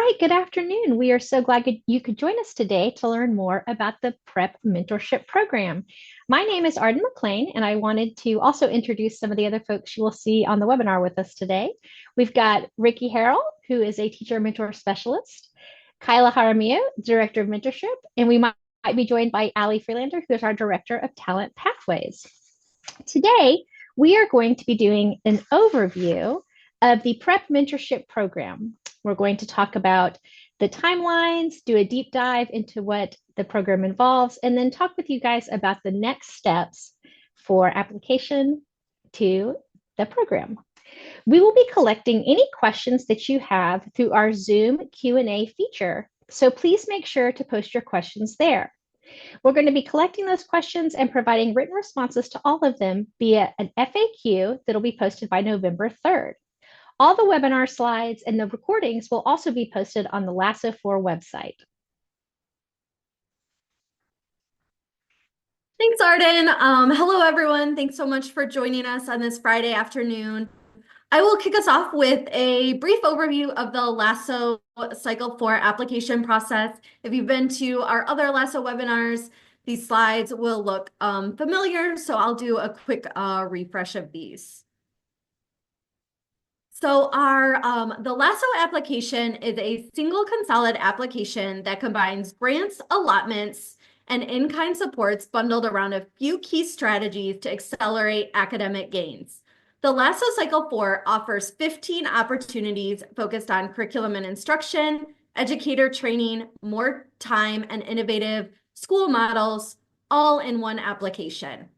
right, good afternoon. We are so glad you could join us today to learn more about the PrEP Mentorship Program. My name is Arden McLean, and I wanted to also introduce some of the other folks you will see on the webinar with us today. We've got Ricky Harrell, who is a teacher mentor specialist, Kyla Jaramillo, Director of Mentorship, and we might be joined by Ali Freelander, who is our Director of Talent Pathways. Today, we are going to be doing an overview of the PrEP Mentorship Program. We're going to talk about the timelines, do a deep dive into what the program involves, and then talk with you guys about the next steps for application to the program. We will be collecting any questions that you have through our Zoom Q&A feature, so please make sure to post your questions there. We're going to be collecting those questions and providing written responses to all of them via an FAQ that'll be posted by November 3rd. All the webinar slides and the recordings will also be posted on the LASO 4 website. Thanks, Arden. Hello, everyone. Thanks so much for joining us on this Friday afternoon. I will kick us off with a brief overview of the LASO Cycle 4 application process. If you've been to our other LASO webinars, these slides will look familiar, so I'll do a quick refresh of these. So the LASO application is a single consolid application that combines grants, allotments, and in-kind supports bundled around a few key strategies to accelerate academic gains. The LASO Cycle 4 offers 15 opportunities focused on curriculum and instruction, educator training, more time, and innovative school models, all in one application.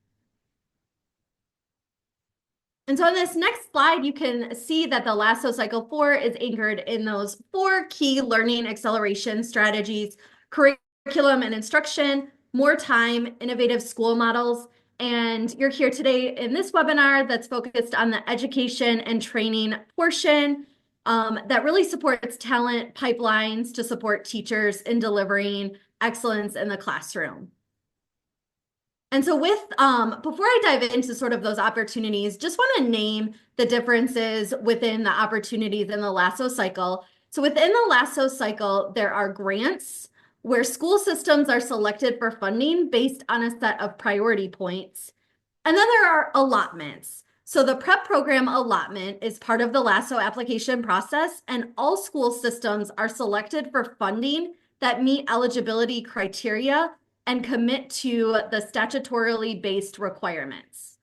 And so on this next slide, you can see that the LASO Cycle 4 is anchored in those 4 key learning acceleration strategies: curriculum and instruction, more time, innovative school models. And you're here today in this webinar that's focused on the education and training portion that really supports talent pipelines to support teachers in delivering excellence in the classroom. And so before I dive into sort of those opportunities, just want to name the differences within the opportunities in the LASO cycle. So within the LASO cycle, there are grants where school systems are selected for funding based on a set of priority points. And then there are allotments. So the PrEP program allotment is part of the LASO application process, and all school systems are selected for funding that meet eligibility criteria and commit to the statutorily based requirements.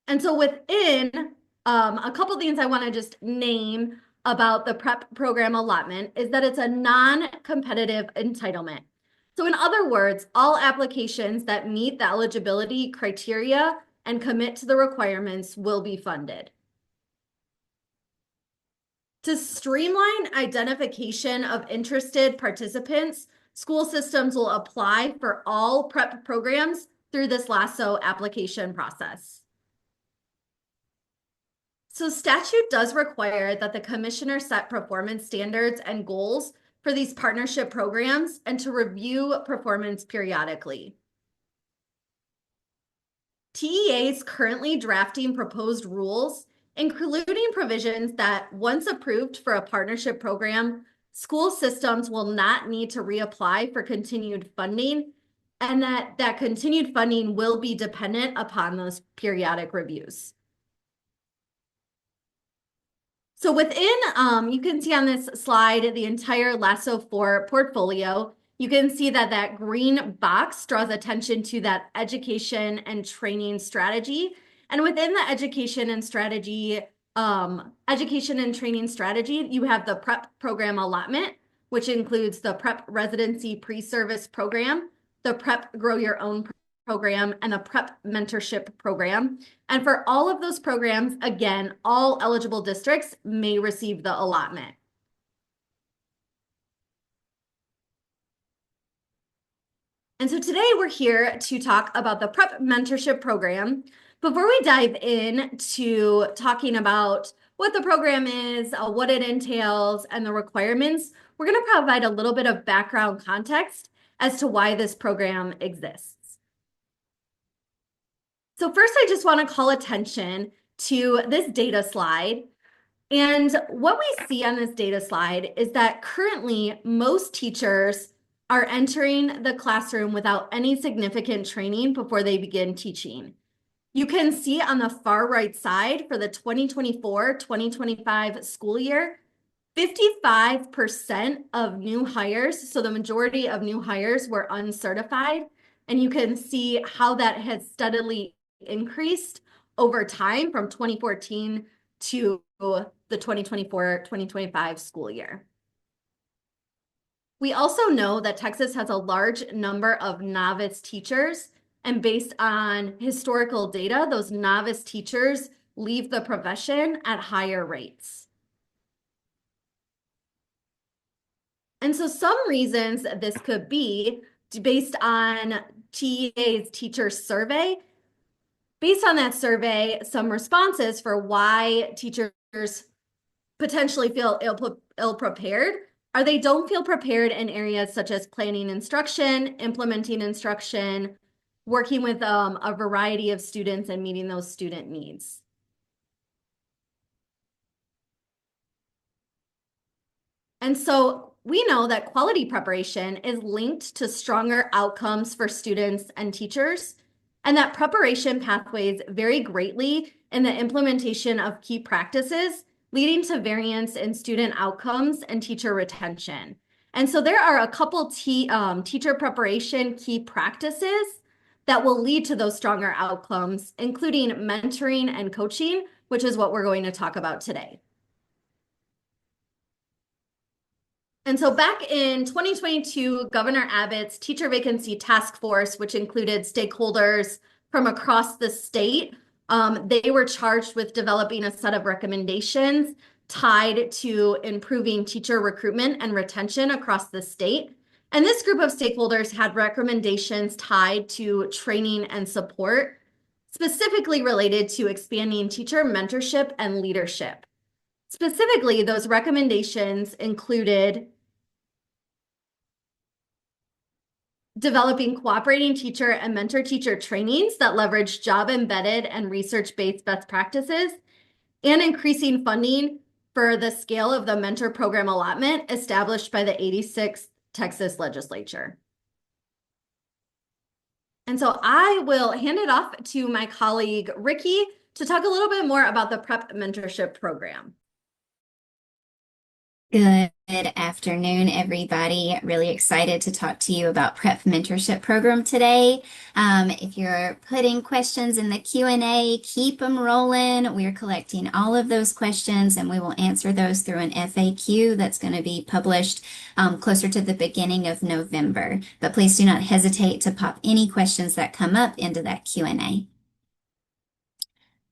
And so within a couple things I want to just name about the PrEP program allotment is that it's a non-competitive entitlement. So in other words, all applications that meet the eligibility criteria and commit to the requirements will be funded. To streamline identification of interested participants, school systems will apply for all PrEP programs through this LASO application process. So statute does require that the commissioner set performance standards and goals for these partnership programs and to review performance periodically. TEA is currently drafting proposed rules, including provisions that once approved for a partnership program, school systems will not need to reapply for continued funding, and that continued funding will be dependent upon those periodic reviews. So within, you can see on this slide, the entire LASO 4 portfolio. You can see that that green box draws attention to that education and training strategy. And within the education and training strategy, you have the PrEP program allotment, which includes the PrEP residency pre-service program, the PrEP grow your own program, and the PrEP mentorship program. And for all of those programs, again, all eligible districts may receive the allotment. And so today we're here to talk about the PrEP mentorship program. Before we dive in to talking about what the program is, what it entails, and the requirements, we're going to provide a little bit of background context as to why this program exists. So first, I just want to call attention to this data slide. And what we see on this data slide is that currently most teachers are entering the classroom without any significant training before they begin teaching. You can see on the far right side for the 2024-2025 school year, 55% of new hires, so the majority of new hires were uncertified. And you can see how that has steadily increased over time from 2014 to the 2024-2025 school year. We also know that Texas has a large number of novice teachers, and based on historical data, those novice teachers leave the profession at higher rates. And so some reasons this could be based on TEA's teacher survey. Based on that survey, some responses for why teachers potentially feel ill-prepared are they don't feel prepared in areas such as planning instruction, implementing instruction, working with a variety of students and meeting those student needs. And so we know that quality preparation is linked to stronger outcomes for students and teachers, and that preparation pathways vary greatly in the implementation of key practices, leading to variance in student outcomes and teacher retention. And so there are a couple teacher preparation key practices that will lead to those stronger outcomes, including mentoring and coaching, which is what we're going to talk about today. And so back in 2022, Governor Abbott's teacher vacancy task force, which included stakeholders from across the state, they were charged with developing a set of recommendations tied to improving teacher recruitment and retention across the state. And this group of stakeholders had recommendations tied to training and support, specifically related to expanding teacher mentorship and leadership. Specifically, those recommendations included developing cooperating teacher and mentor teacher trainings that leverage job embedded and research-based best practices, and increasing funding for the scale of the mentor program allotment established by the 86th Texas legislature. And so I will hand it off to my colleague, Ricky, to talk a little bit more about the Prep Mentorship Program. Good afternoon, everybody. Really excited to talk to you about Prep Mentorship Program today. If you're putting questions in the Q&A, keep them rolling. We're collecting all of those questions and we will answer those through an FAQ that's going to be published closer to the beginning of November. But please do not hesitate to pop any questions that come up into that Q&A.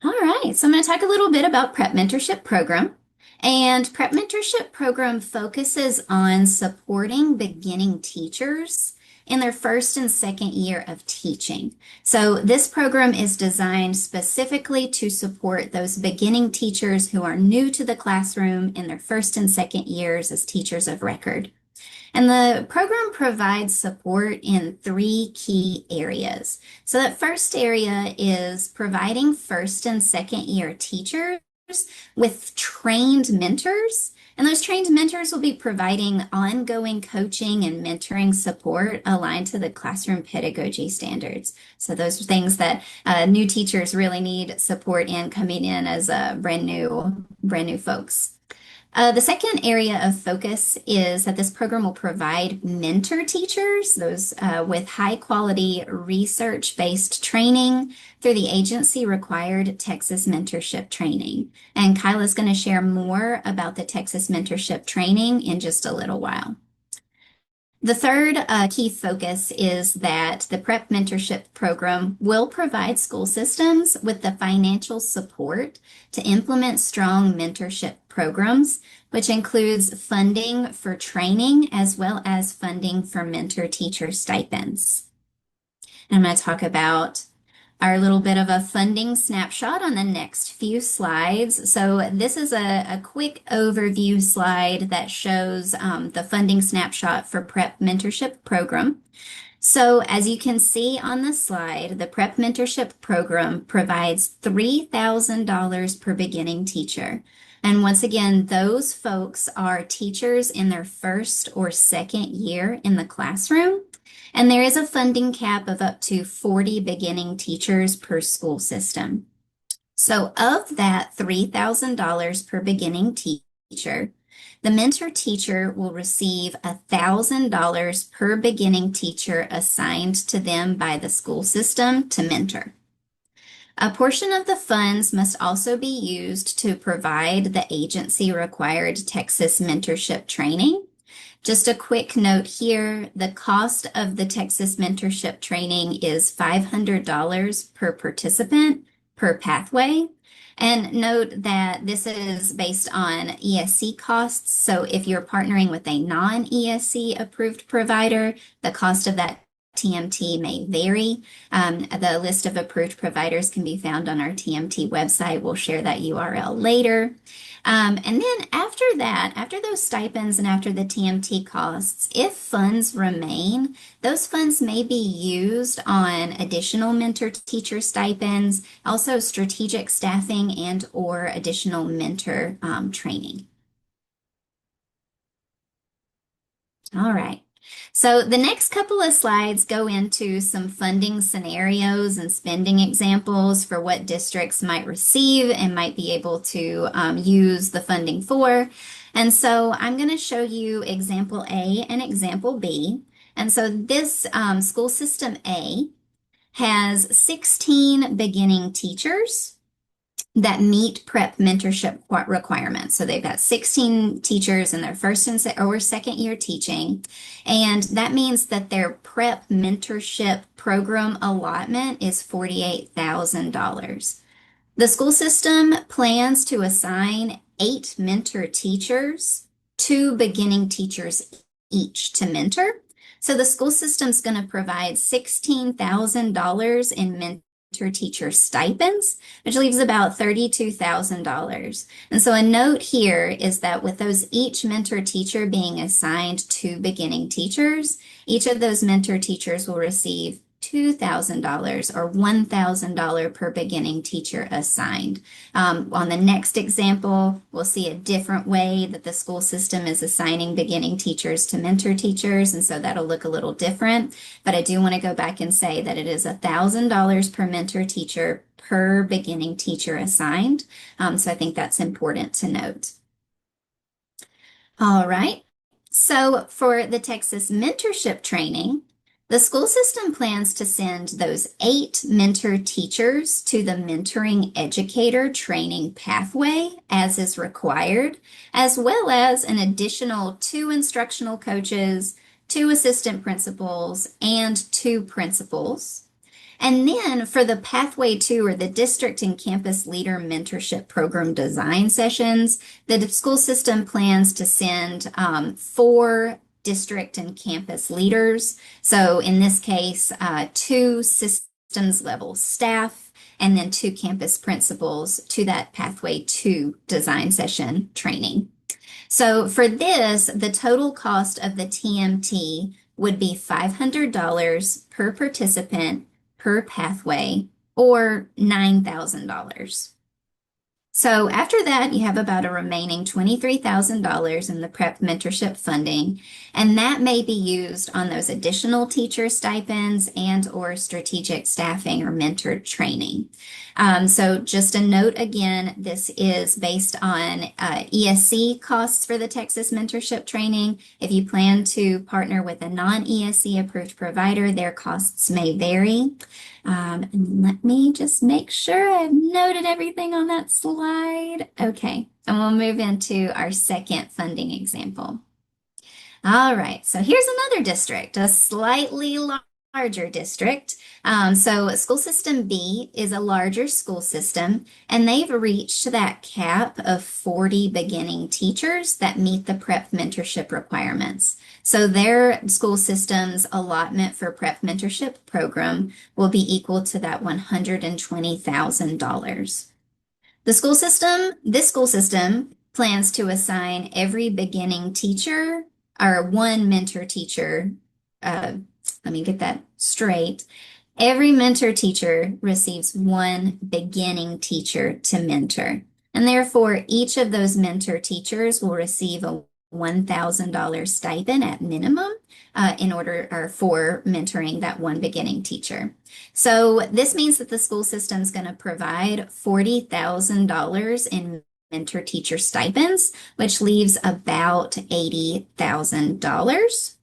All right, so I'm going to talk a little bit about Prep Mentorship Program. And Prep Mentorship Program focuses on supporting beginning teachers in their first and second year of teaching. So this program is designed specifically to support those beginning teachers who are new to the classroom in their first and second years as teachers of record. And the program provides support in three key areas. So that first area is providing first and second year teachers with trained mentors. And those trained mentors will be providing ongoing coaching and mentoring support aligned to the classroom pedagogy standards. So those are things that new teachers really need support in coming in as brand new folks. The second area of focus is that this program will provide mentor teachers, those with high quality research-based training through the agency-required Texas mentorship training. And Kyla's going to share more about the Texas mentorship training in just a little while. The third key focus is that the Prep Mentorship Program will provide school systems with the financial support to implement strong mentorship programs, which includes funding for training as well as funding for mentor teacher stipends. And I'm going to talk about our little bit of a funding snapshot on the next few slides. So this is a quick overview slide that shows the funding snapshot for Prep Mentorship Program. So as you can see on the slide, the Prep Mentorship Program provides $3,000 per beginning teacher. And once again, those folks are teachers in their first or second year in the classroom. And there is a funding cap of up to 40 beginning teachers per school system. So of that $3,000 per beginning teacher, the mentor teacher will receive $1,000 per beginning teacher assigned to them by the school system to mentor. A portion of the funds must also be used to provide the agency-required Texas mentorship training. Just a quick note here, the cost of the Texas mentorship training is $500 per participant per pathway. And note that this is based on ESC costs. So if you're partnering with a non-ESC approved provider, the cost of that TMT may vary. The list of approved providers can be found on our TMT website. We'll share that URL later. And then after that, after those stipends and after the TMT costs, if funds remain, those funds may be used on additional mentor teacher stipends, also strategic staffing and or additional mentor training. All right. So the next couple of slides go into some funding scenarios and spending examples for what districts might receive and might be able to use the funding for. And so I'm going to show you example A and example B. And so this school system A has 16 beginning teachers that meet prep mentorship requirements. So they've got 16 teachers in their first or second year teaching. And that means that their prep mentorship program allotment is $48,000. The school system plans to assign 8 mentor teachers, 2 beginning teachers each to mentor. So the school system's going to provide $16,000 in mentor teacher stipends, which leaves about $32,000. And so a note here is that with those each mentor teacher being assigned to beginning teachers, each of those mentor teachers will receive $2,000 or $1,000 per beginning teacher assigned. On the next example, we'll see a different way that the school system is assigning beginning teachers to mentor teachers, and so that'll look a little different. But I do want to go back and say that it is $1,000 per mentor teacher per beginning teacher assigned. So I think that's important to note. All right. So for the Texas mentorship training, the school system plans to send those 8 mentor teachers to the mentoring educator training pathway as is required, as well as an additional 2 instructional coaches, 2 assistant principals, and 2 principals. And then for the Pathway 2 or the District and Campus Leader Mentorship Program design sessions, the school system plans to send 4 district and campus leaders. So in this case, 2 systems level staff and then 2 campus principals to that Pathway 2 design session training. So for this, the total cost of the TMT would be $500 per participant per pathway, or $9,000. So after that, you have about a remaining $23,000 in the prep mentorship funding, and that may be used on those additional teacher stipends and or strategic staffing or mentor training. So just a note again, this is based on ESC costs for the Texas mentorship training. If you plan to partner with a non-ESC approved provider, their costs may vary. And let me just make sure I've noted everything on that slide. Okay, and we'll move into our second funding example. All right, so here's another district, a slightly larger district. So school system B is a larger school system, and they've reached that cap of 40 beginning teachers that meet the prep mentorship requirements. So their school system's allotment for prep mentorship program will be equal to that $120,000. This school system plans to assign every beginning teacher or 1 mentor teacher. Let me get that straight. Every mentor teacher receives 1 beginning teacher to mentor. And therefore, each of those mentor teachers will receive a $1,000 stipend at minimum in order or for mentoring that one beginning teacher. So this means that the school system is going to provide $40,000 in mentor teacher stipends, which leaves about $80,000.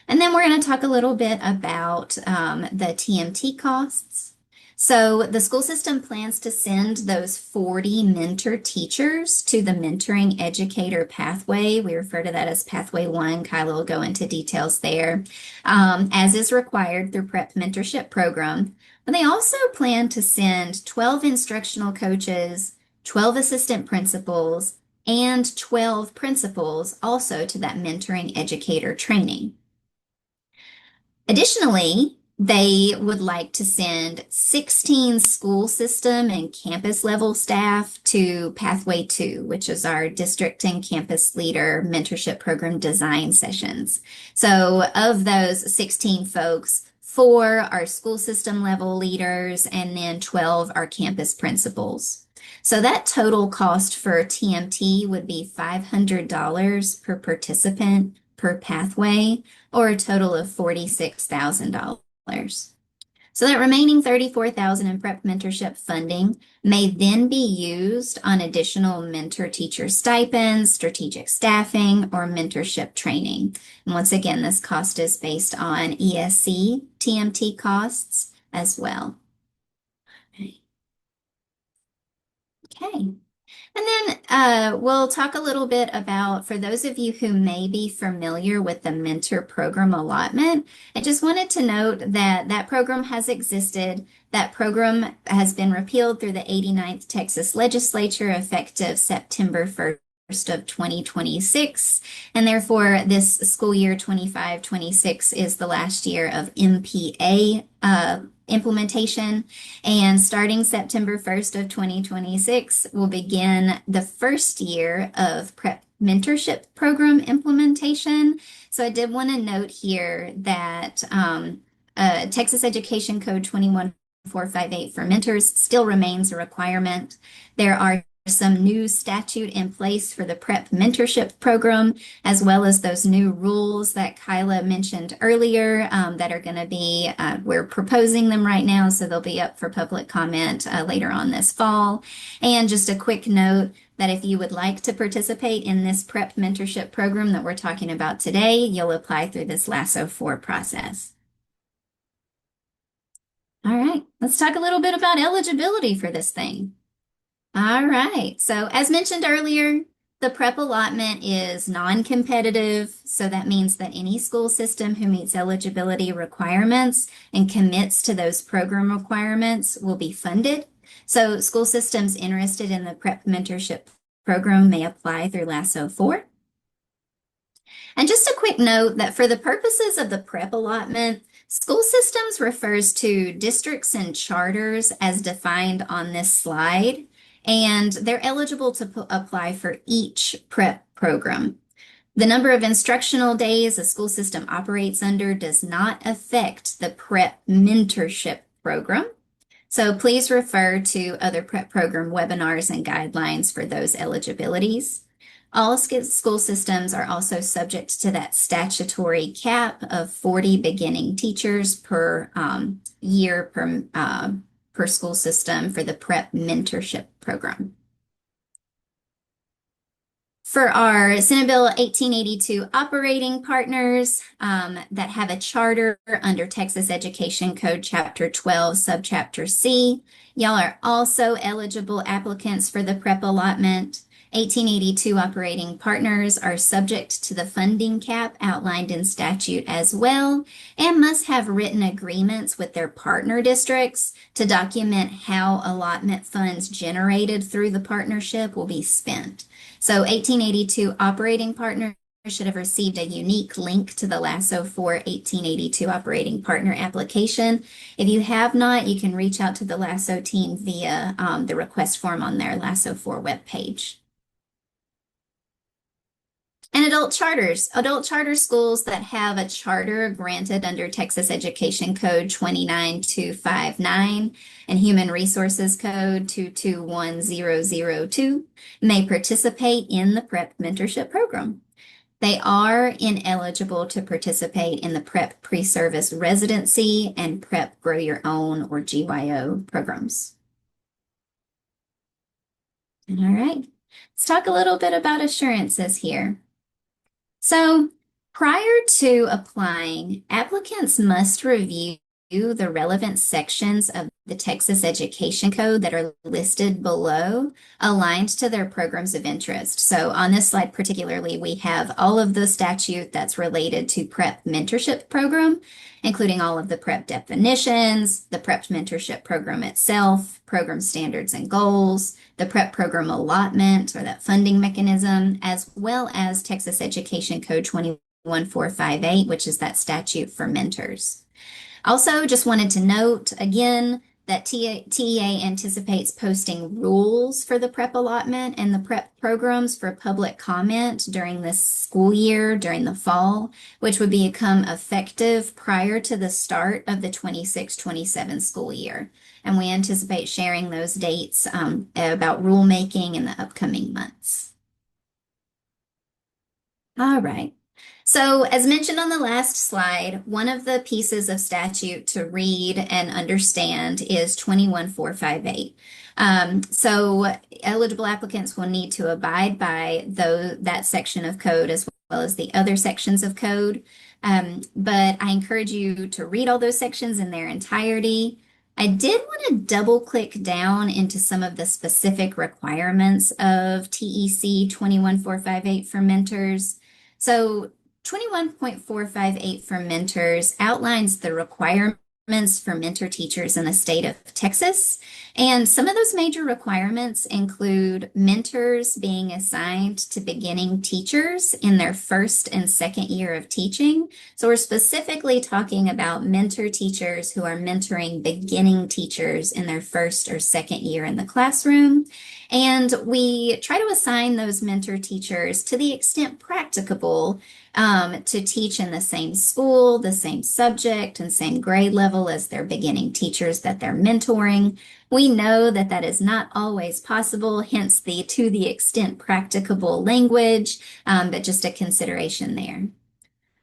And then we're going to talk a little bit about the TMT costs. So the school system plans to send those 40 mentor teachers to the mentoring educator pathway. We refer to that as Pathway 1. Kyla will go into details there, as is required through Prep Mentorship Program. But they also plan to send 12 instructional coaches, 12 assistant principals, and 12 principals also to that mentoring educator training. Additionally, they would like to send 16 school system and campus level staff to Pathway 2, which is our district and campus leader mentorship program design sessions. So of those 16 folks, 4 are school system level leaders and then 12 are campus principals. So that total cost for TMT would be $500 per participant per pathway, or a total of $46,000. So that remaining $34,000 in prep mentorship funding may then be used on additional mentor teacher stipends, strategic staffing, or mentorship training. And once again, this cost is based on ESC TMT costs as well. Okay. And then we'll talk a little bit about, for those of you who may be familiar with the mentor program allotment, I just wanted to note that that program has existed. That program has been repealed through the 89th Texas Legislature effective September 1st of 2026. And therefore, this school year 25-26 is the last year of MPA implementation. And starting September 1st of 2026, we'll begin the first year of Prep Mentorship Program implementation. So I did want to note here that Texas Education Code 21458 for mentors still remains a requirement. There are some new statute in place for the Prep Mentorship Program, as well as those new rules that Kyla mentioned earlier that are going to be, we're proposing them right now, so they'll be up for public comment later on this fall. And just a quick note that if you would like to participate in this Prep Mentorship Program that we're talking about today, you'll apply through this LASO 4 process. All right, let's talk a little bit about eligibility for this thing. All right, so as mentioned earlier, the prep allotment is non-competitive, so that means that any school system who meets eligibility requirements and commits to those program requirements will be funded. So school systems interested in the prep mentorship program may apply through LASO 4. And just a quick note that for the purposes of the prep allotment, school systems refers to districts and charters as defined on this slide, and they're eligible to apply for each prep program. The number of instructional days a school system operates under does not affect the prep mentorship program. So please refer to other prep program webinars and guidelines for those eligibilities. All school systems are also subject to that statutory cap of 40 beginning teachers per year per school system for the prep mentorship program. For our Senate Bill 1882 operating partners that have a charter under Texas Education Code Chapter 12, Subchapter C, y'all are also eligible applicants for the prep allotment. 1882 operating partners are subject to the funding cap outlined in statute as well, and must have written agreements with their partner districts to document how allotment funds generated through the partnership will be spent. So 1882 operating partners should have received a unique link to the LASO 4 1882 operating partner application. If you have not, you can reach out to the LASO team via the request form on their LASO 4 webpage. And adult charter schools that have a charter granted under Texas Education Code 29259 and Human Resources Code 221002 may participate in the PREP mentorship program. They are ineligible to participate in the PREP pre-service residency and PREP Grow Your Own or GYO programs. All right, let's talk a little bit about assurances here. So prior to applying, applicants must review the relevant sections of the Texas Education Code that are listed below, aligned to their programs of interest. So on this slide particularly, we have all of the statute that's related to PREP mentorship program, including all of the PREP definitions, the PREP mentorship program itself, program standards and goals, the PREP program allotment or that funding mechanism, as well as Texas Education Code 21458, which is that statute for mentors. Also, just wanted to note again that TEA anticipates posting rules for the PREP allotment and the PREP programs for public comment during this school year, during the fall, which would become effective prior to the start of the 26-27 school year. And we anticipate sharing those dates about rulemaking in the upcoming months. All right. So as mentioned on the last slide, one of the pieces of statute to read and understand is 21458. So eligible applicants will need to abide by that section of code as well as the other sections of code. But I encourage you to read all those sections in their entirety. I did want to double click down into some of the specific requirements of TEC 21458 for mentors. So 21.458 for mentors outlines the requirements for mentor teachers in the state of Texas. And some of those major requirements include mentors being assigned to beginning teachers in their first and second year of teaching. So we're specifically talking about mentor teachers who are mentoring beginning teachers in their first or second year in the classroom. And we try to assign those mentor teachers to the extent practicable to teach in the same school, the same subject, and same grade level as their beginning teachers that they're mentoring. We know that that is not always possible, hence the to the extent practicable language, but just a consideration there.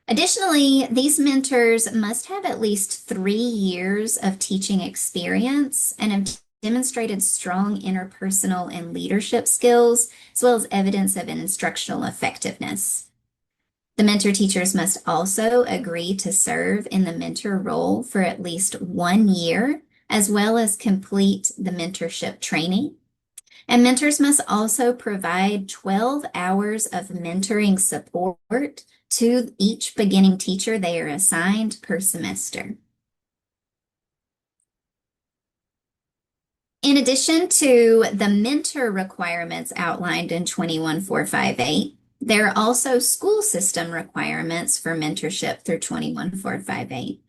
Additionally, these mentors must have at least 3 years of teaching experience and have demonstrated strong interpersonal and leadership skills, as well as evidence of an instructional effectiveness. The mentor teachers must also agree to serve in the mentor role for at least 1 year, as well as complete the mentorship training. And mentors must also provide 12 hours of mentoring support to each beginning teacher they are assigned per semester. In addition to the mentor requirements outlined in 21458, there are also school system requirements for mentorship through 21458.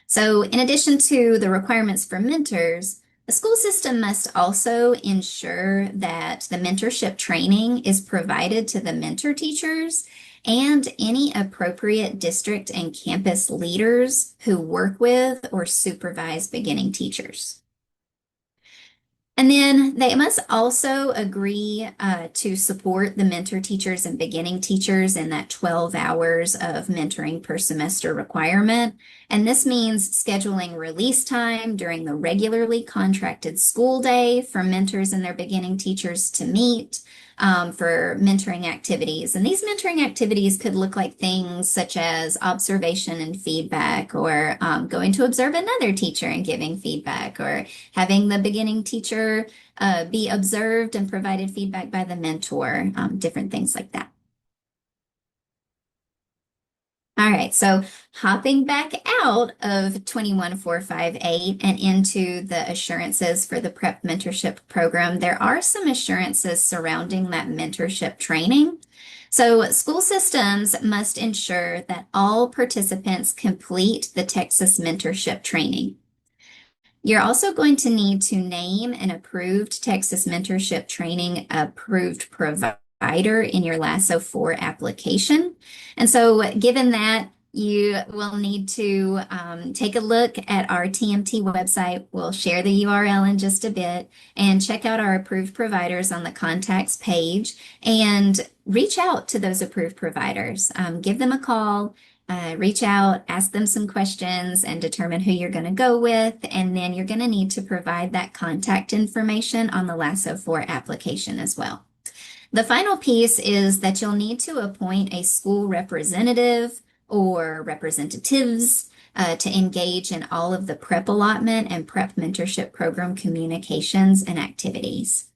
So in addition to the requirements for mentors, the school system must also ensure that the mentorship training is provided to the mentor teachers and any appropriate district and campus leaders who work with or supervise beginning teachers. And then they must also agree to support the mentor teachers and beginning teachers in that 12 hours of mentoring per semester requirement. And this means scheduling release time during the regularly contracted school day for mentors and their beginning teachers to meet for mentoring activities. And these mentoring activities could look like things such as observation and feedback, or going to observe another teacher and giving feedback, or having the beginning teacher be observed and provided feedback by the mentor, different things like that. All right, so hopping back out of 21458 and into the assurances for the PREP mentorship program, there are some assurances surrounding that mentorship training. So school systems must ensure that all participants complete the Texas mentorship training. You're also going to need to name an approved Texas mentorship training approved provider provider in your LASO 4 application. And so given that, you will need to take a look at our TMT website. We'll share the URL in just a bit and check out our approved providers on the contacts page and reach out to those approved providers. Give them a call, reach out, ask them some questions and determine who you're going to go with. And then you're going to need to provide that contact information on the LASO 4 application as well. The final piece is that you'll need to appoint a school representative or representatives to engage in all of the prep allotment and prep mentorship program communications and activities.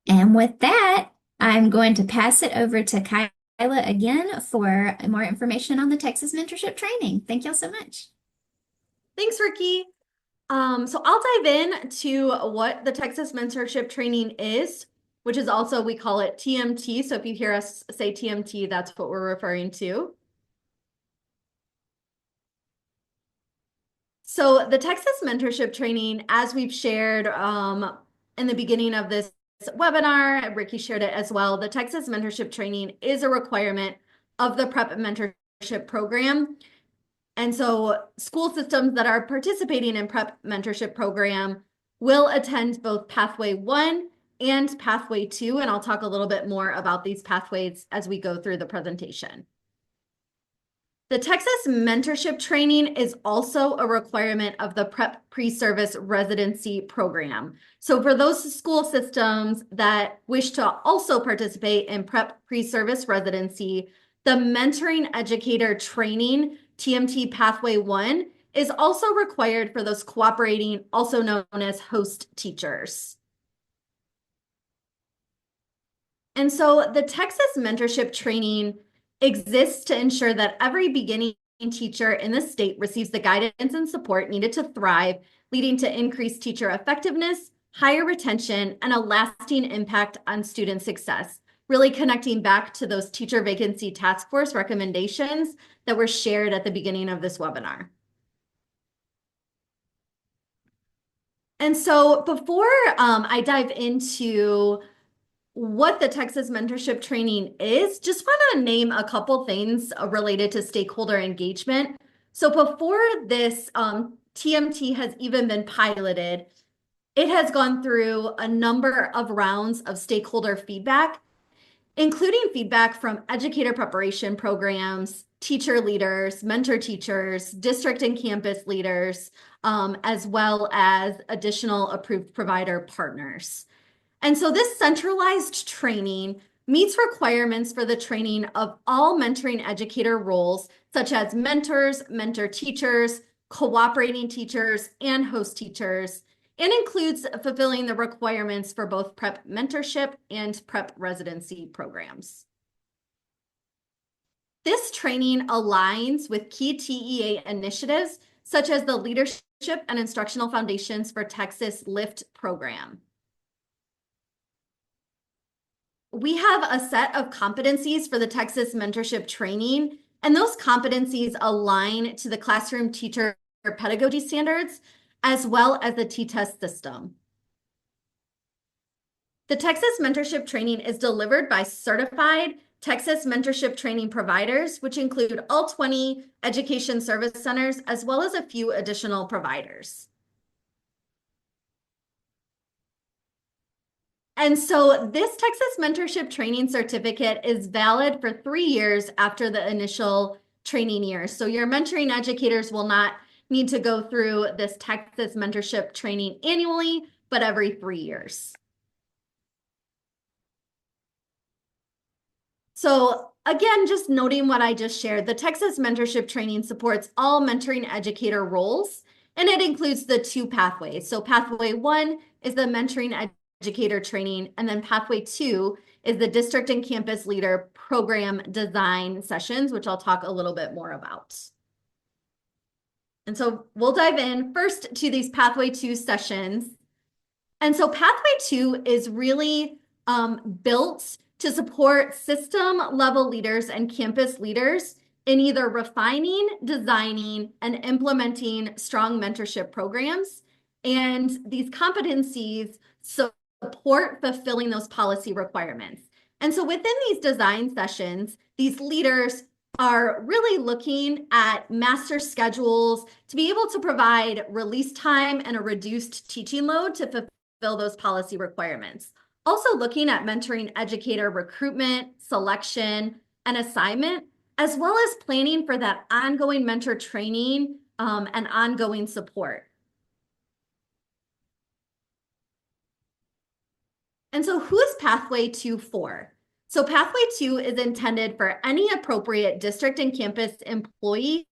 And with that, I'm going to pass it over to Kyla again for more information on the Texas Mentorship Training. Thank y'all so much. Thanks, Ricky. So I'll dive in to what the Texas Mentorship Training is, which is also, we call it TMT. So if you hear us say TMT, that's what we're referring to. So the Texas Mentorship Training, as we've shared in the beginning of this webinar, Ricky shared it as well, the Texas Mentorship Training is a requirement of the Prep Mentorship Program. And so school systems that are participating in Prep Mentorship Program will attend both Pathway 1 and Pathway 2, and I'll talk a little bit more about these pathways as we go through the presentation. The Texas Mentorship Training is also a requirement of the Prep Pre-Service Residency Program. So for those school systems that wish to also participate in Prep Pre-Service Residency, the Mentoring Educator Training, TMT Pathway 1, is also required for those cooperating, also known as host teachers. And so the Texas Mentorship Training exists to ensure that every beginning teacher in the state receives the guidance and support needed to thrive, leading to increased teacher effectiveness, higher retention, and a lasting impact on student success, really connecting back to those teacher vacancy task force recommendations that were shared at the beginning of this webinar. And so before I dive into what the Texas Mentorship Training is, just want to name a couple things related to stakeholder engagement. So before this TMT has even been piloted, it has gone through a number of rounds of stakeholder feedback, including feedback from educator preparation programs, teacher leaders, mentor teachers, district and campus leaders, as well as additional approved provider partners. And so this centralized training meets requirements for the training of all mentoring educator roles, such as mentors, mentor teachers, cooperating teachers, and host teachers, and includes fulfilling the requirements for both prep mentorship and prep residency programs. This training aligns with key TEA initiatives, such as the Leadership and Instructional Foundations for Texas LIFT program. We have a set of competencies for the Texas Mentorship Training, and those competencies align to the classroom teacher pedagogy standards, as well as the T-test system. The Texas Mentorship Training is delivered by certified Texas Mentorship Training providers, which include all 20 education service centers, as well as a few additional providers. And so this Texas Mentorship Training certificate is valid for 3 years after the initial training year. So your mentoring educators will not need to go through this Texas Mentorship Training annually, but every 3 years. So again, just noting what I just shared, the Texas Mentorship Training supports all mentoring educator roles, and it includes the 2 pathways. So pathway 1 is the mentoring educator training, and then pathway 2 is the district and campus leader program design sessions, which I'll talk a little bit more about. And so we'll dive in first to these pathway 2 sessions. And so pathway 2 is really built to support system level leaders and campus leaders in either refining, designing, and implementing strong mentorship programs. And these competencies support fulfilling those policy requirements. And so within these design sessions, these leaders are really looking at master schedules to be able to provide release time and a reduced teaching load to fulfill those policy requirements. Also looking at mentoring educator recruitment, selection, and assignment, as well as planning for that ongoing mentor training and ongoing support. And so who is Pathway 2 for? So Pathway 2 is intended for any appropriate district and campus employee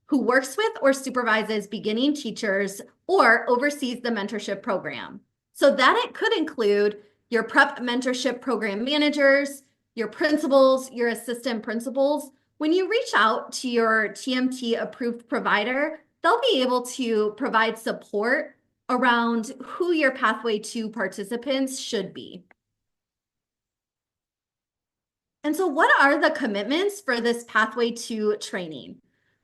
who works with or supervises beginning teachers or oversees the mentorship program. So that it could include your prep mentorship program managers, your principals, your assistant principals. When you reach out to your TMT approved provider, they'll be able to provide support around who your Pathway 2 participants should be. And so what are the commitments for this Pathway 2 training?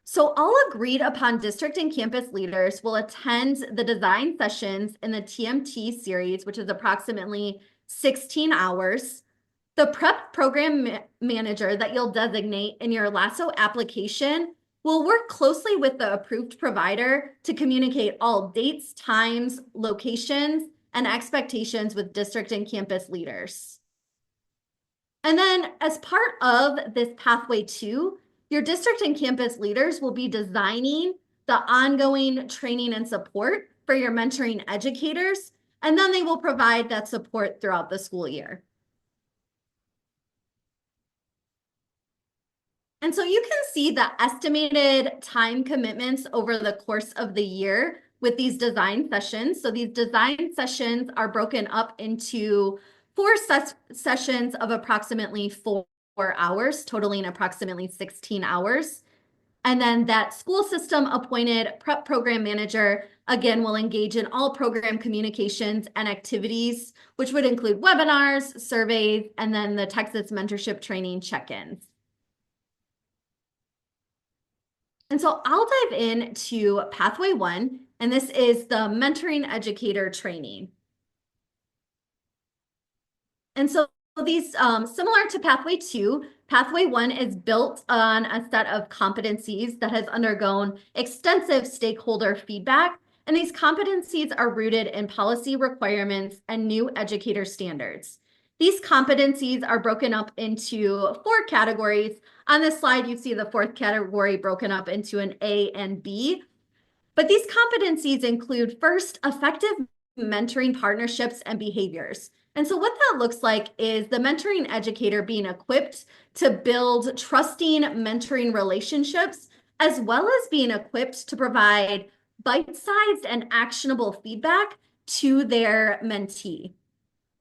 So all agreed upon district and campus leaders will attend the design sessions in the TMT series, which is approximately 16 hours. The prep program manager that you'll designate in your LASO application will work closely with the approved provider to communicate all dates, times, locations, and expectations with district and campus leaders. And then as part of this Pathway 2, your district and campus leaders will be designing the ongoing training and support for your mentoring educators, and then they will provide that support throughout the school year. And so you can see the estimated time commitments over the course of the year with these design sessions. So these design sessions are broken up into 4 sessions of approximately 4 hours, totaling approximately 16 hours. And then that school system appointed prep program manager, again, will engage in all program communications and activities, which would include webinars, surveys, and then the Texas mentorship training check-ins. And so I'll dive into Pathway 1, and this is the mentoring educator training. And so these, similar to Pathway 2, Pathway 1 is built on a set of competencies that has undergone extensive stakeholder feedback, and these competencies are rooted in policy requirements and new educator standards. These competencies are broken up into 4 categories. On this slide, you see the 4th category broken up into an A and B. But these competencies include, first, effective mentoring partnerships and behaviors. And so what that looks like is the mentoring educator being equipped to build trusting mentoring relationships, as well as being equipped to provide bite-sized and actionable feedback to their mentee.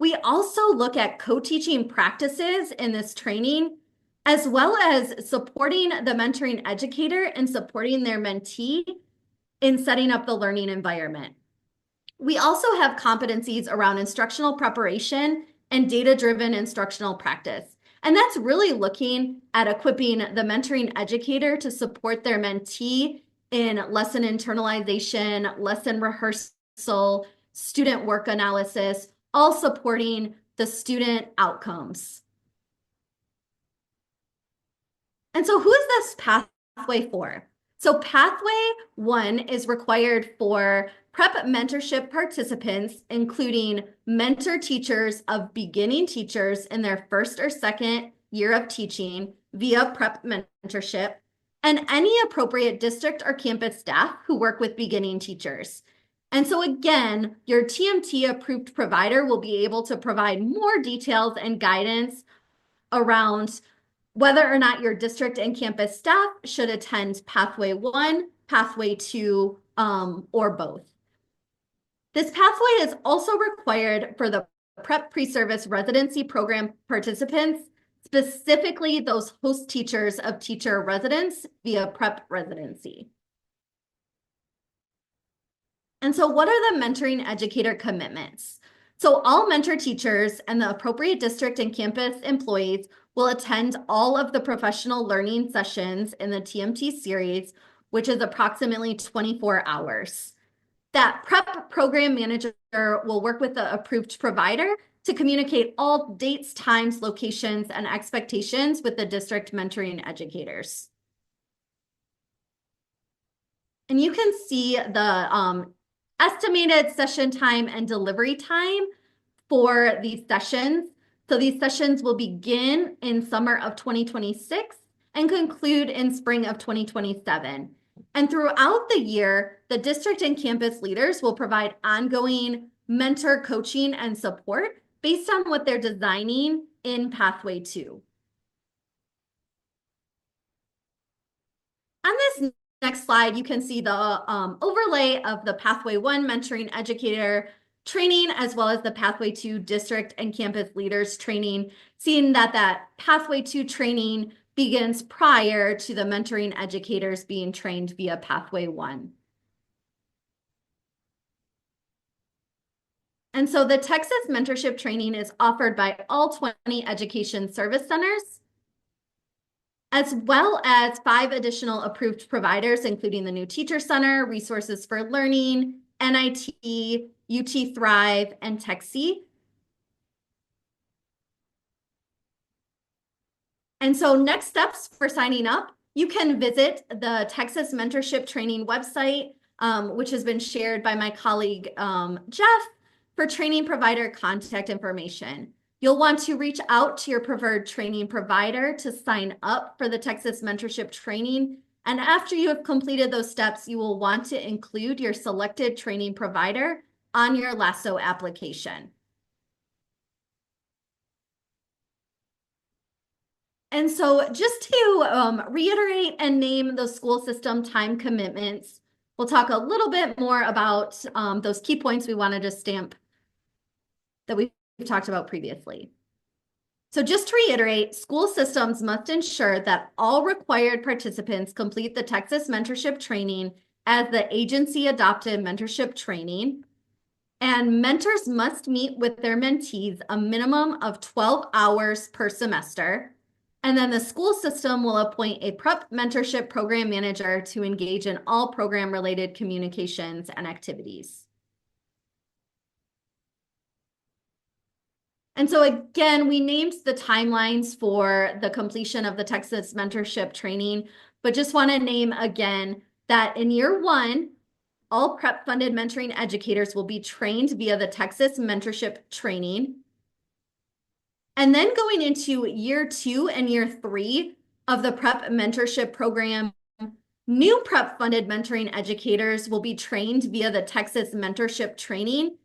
We also look at co-teaching practices in this training, as well as supporting the mentoring educator and supporting their mentee in setting up the learning environment. We also have competencies around instructional preparation and data-driven instructional practice. And that's really looking at equipping the mentoring educator to support their mentee in lesson internalization, lesson rehearsal, student work analysis, all supporting the student outcomes. And so who is this pathway for? So Pathway 1 is required for prep mentorship participants, including mentor teachers of beginning teachers in their 1st or 2nd year of teaching via prep mentorship, and any appropriate district or campus staff who work with beginning teachers. And so again, your TMT approved provider will be able to provide more details and guidance around whether or not your district and campus staff should attend Pathway 1, Pathway 2, or both. This pathway is also required for the prep pre-service residency program participants, specifically those host teachers of teacher residents via prep residency. And so what are the mentoring educator commitments? So all mentor teachers and the appropriate district and campus employees will attend all of the professional learning sessions in the TMT series, which is approximately 24 hours. That prep program manager will work with the approved provider to communicate all dates, times, locations, and expectations with the district mentoring educators. And you can see the estimated session time and delivery time for these sessions. So these sessions will begin in summer of 2026 and conclude in spring of 2027. And throughout the year, the district and campus leaders will provide ongoing mentor coaching and support based on what they're designing in Pathway 2. On this next slide, you can see the overlay of the Pathway 1 mentoring educator training, as well as the Pathway 2 district and campus leaders training, seeing that Pathway 2 training begins prior to the mentoring educators being trained via Pathway 1. And so the Texas mentorship training is offered by all 20 education service centers, as well as 5 additional approved providers, including the New Teacher Center, Resources for Learning, NIT, UT Thrive, and TechC. And so next steps for signing up, you can visit the Texas Mentorship Training website, which has been shared by my colleague, Jeff, for training provider contact information. You'll want to reach out to your preferred training provider to sign up for the Texas Mentorship Training. And after you have completed those steps, you will want to include your selected training provider on your LASO application. And so just to reiterate and name those school system time commitments, we'll talk a little bit more about those key points we wanted to stamp that we've talked about previously. So just to reiterate, school systems must ensure that all required participants complete the Texas mentorship training as the agency adopted mentorship training. And mentors must meet with their mentees a minimum of 12 hours per semester. And then the school system will appoint a prep mentorship program manager to engage in all program-related communications and activities. And so again, we named the timelines for the completion of the Texas mentorship training, but just want to name again that in year 1, all prep-funded mentoring educators will be trained via the Texas mentorship training. And then going into year 2 and year 3 of the prep mentorship program, new prep-funded mentoring educators will be trained via the Texas mentorship training.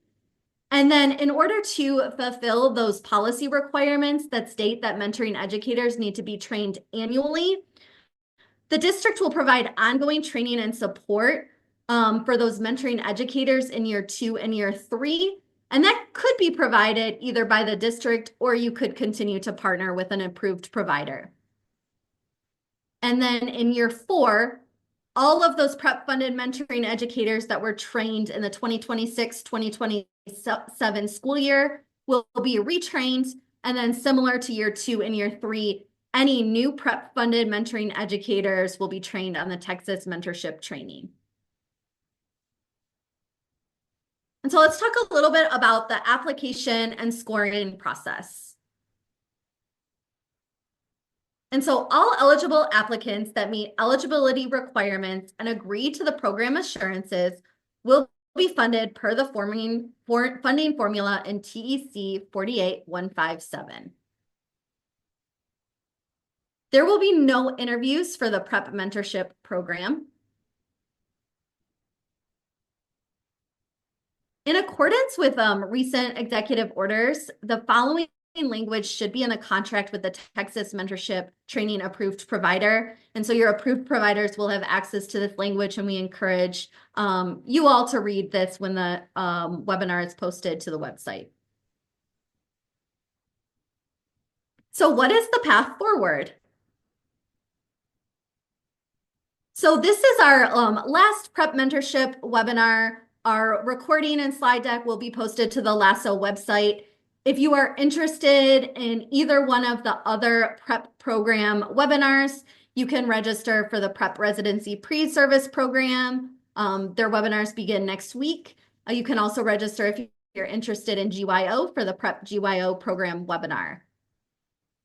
And then in order to fulfill those policy requirements that state that mentoring educators need to be trained annually, the district will provide ongoing training and support for those mentoring educators in year 2 and year 3. And that could be provided either by the district or you could continue to partner with an approved provider. And then in year 4, all of those prep-funded mentoring educators that were trained in the 2026-2027 school year will be retrained. And then similar to year 2 and year 3, any new prep-funded mentoring educators will be trained on the Texas mentorship training. And so let's talk a little bit about the application and scoring process. And so all eligible applicants that meet eligibility requirements and agree to the program assurances will be funded per the funding formula in TEC 48157. There will be no interviews for the prep mentorship program. In accordance with recent executive orders, the following language should be in the contract with the Texas mentorship training approved provider. And so your approved providers will have access to this language, and we encourage you all to read this when the webinar is posted to the website. So what is the path forward? So this is our last prep mentorship webinar. Our recording and slide deck will be posted to the LASO website. If you are interested in either one of the other prep program webinars, you can register for the prep residency pre-service program Their webinars begin next week. You can also register if you're interested in GYO for the Prep GYO program webinar.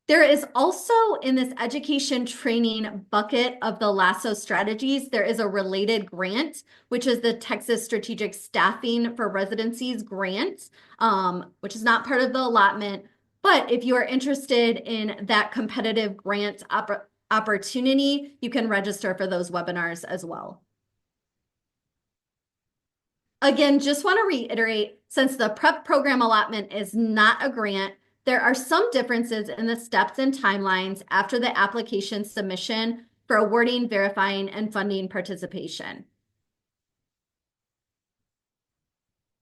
There is also in this education training bucket of the LASO strategies, there is a related grant, which is the Texas Strategic Staffing for Residencies grant, which is not part of the allotment. But if you are interested in that competitive grant opportunity, you can register for those webinars as well. Again, just want to reiterate, since the prep program allotment is not a grant, there are some differences in the steps and timelines after the application submission for awarding, verifying, and funding participation.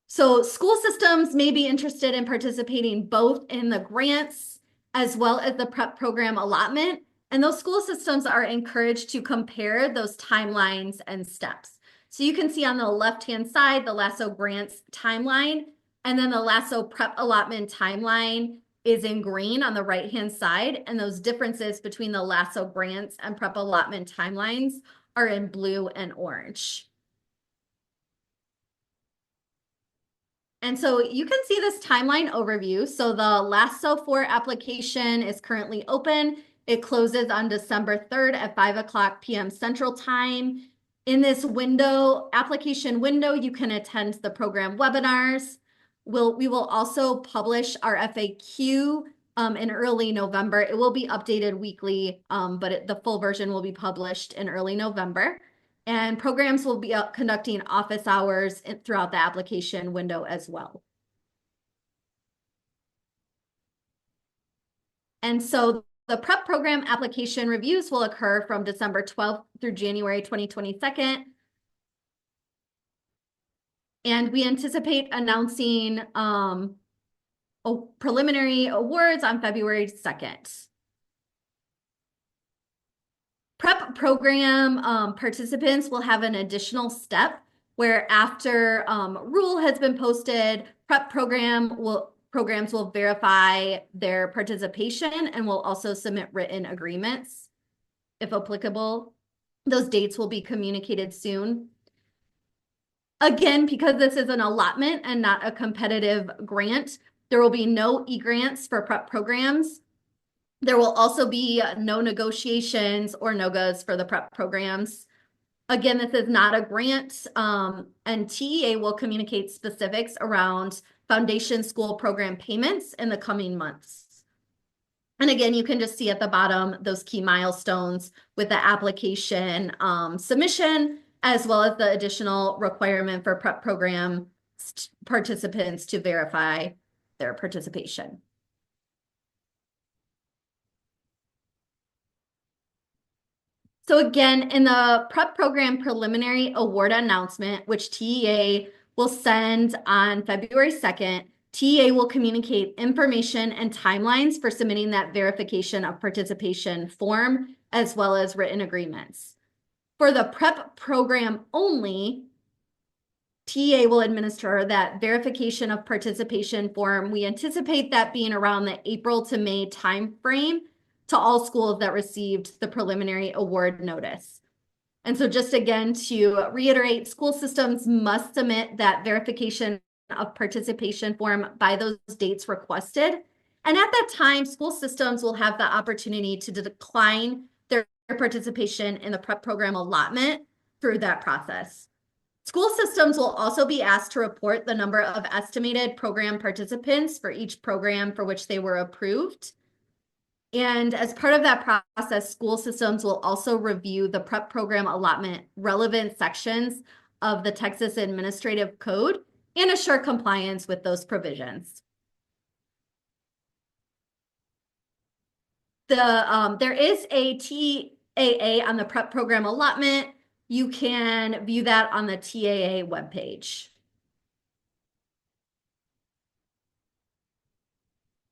So school systems may be interested in participating both in the grants as well as the prep program allotment, and those school systems are encouraged to compare those timelines and steps. So you can see on the left-hand side, the LASO grants timeline, and then the LASO prep allotment timeline is in green on the right-hand side, and those differences between the LASO grants and prep allotment timelines are in blue and orange. And so you can see this timeline overview. So the LASO 4 application is currently open. It closes on December 3rd at 5 p.m. Central Time. In this window, application window, you can attend the program webinars. We will also publish our FAQ in early November. It will be updated weekly, but the full version will be published in early November. And programs will be conducting office hours throughout the application window as well. And so the prep program application reviews will occur from December 12th through January 2022. And we anticipate announcing preliminary awards on February 2nd. Prep program participants will have an additional step where after rule has been posted, prep programs will verify their participation and will also submit written agreements if applicable. Those dates will be communicated soon. Again, because this is an allotment and not a competitive grant, there will be no e-grants for prep programs. There will also be no negotiations or NOGAs for the prep programs. Again, this is not a grant, and TEA will communicate specifics around foundation school program payments in the coming months. And again, you can just see at the bottom those key milestones with the application submission, as well as the additional requirement for prep program participants to verify their participation. So again, in the prep program preliminary award announcement, which TEA will send on February 2nd, TEA will communicate information and timelines for submitting that verification of participation form, as well as written agreements. For the prep program only, TEA will administer that verification of participation form. We anticipate that being around the April to May timeframe to all schools that received the preliminary award notice. And so just again, to reiterate, school systems must submit that verification of participation form by those dates requested. And at that time, school systems will have the opportunity to decline their participation in the prep program allotment through that process. School systems will also be asked to report the number of estimated program participants for each program for which they were approved. And as part of that process, school systems will also review the prep program allotment relevant sections of the Texas Administrative Code and assure compliance with those provisions. There is a TAA on the prep program allotment. You can view that on the TAA webpage.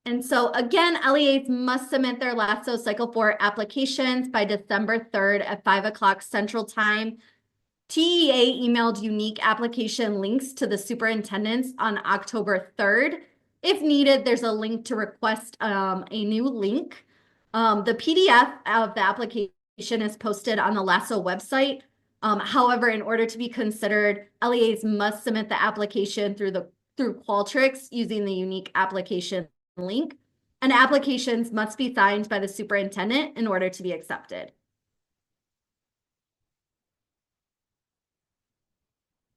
And so again, LEAs must submit their LASO Cycle 4 applications by December 3rd at 5 Central Time. TEA emailed unique application links to the superintendents on October 3rd. If needed, there's a link to request a new link. The PDF of the application is posted on the LASO website However, in order to be considered, LEAs must submit the application through Qualtrics using the unique application link, and applications must be signed by the superintendent in order to be accepted.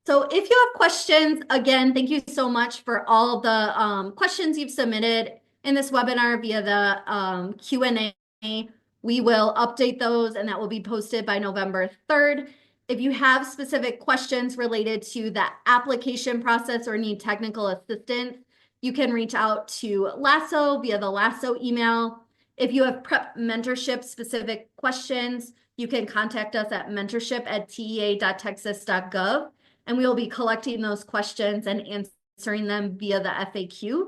So if you have questions, again, thank you so much for all the questions you've submitted in this webinar via the Q&A. We will update those and that will be posted by November 3rd. If you have specific questions related to the application process or need technical assistance, you can reach out to LASO via the LASO email. If you have prep mentorship specific questions, you can contact us at mentorship@tea.texas.gov. And we will be collecting those questions and answering them via the FAQ.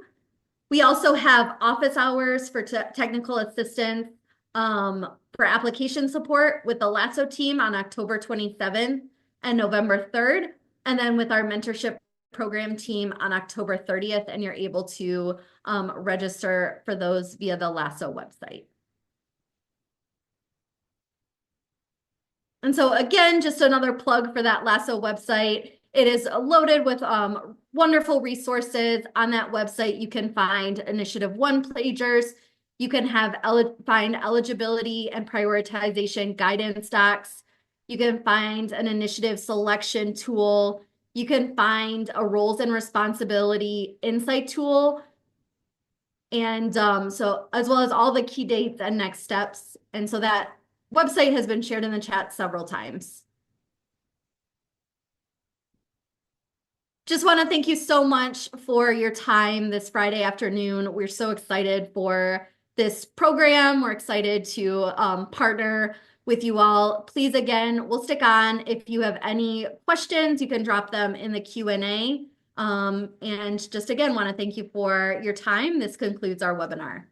We also have office hours for technical assistance for application support with the LASO team on October 27th and November 3rd, and then with our mentorship program team on October 30th, and you're able to register for those via the LASO website. And so again, just another plug for that LASO website. It is loaded with wonderful resources. On that website, you can find Initiative 1 pagers. You can find eligibility and prioritization guidance docs. You can find an initiative selection tool. You can find a roles and responsibility insight tool. And so as well as all the key dates and next steps. And so that website has been shared in the chat several times. Just want to thank you so much for your time this Friday afternoon. We're so excited for this program. We're excited to partner with you all. Please, again, we'll stick on. If you have any questions, you can drop them in the Q&A. And just again, want to thank you for your time. This concludes our webinar.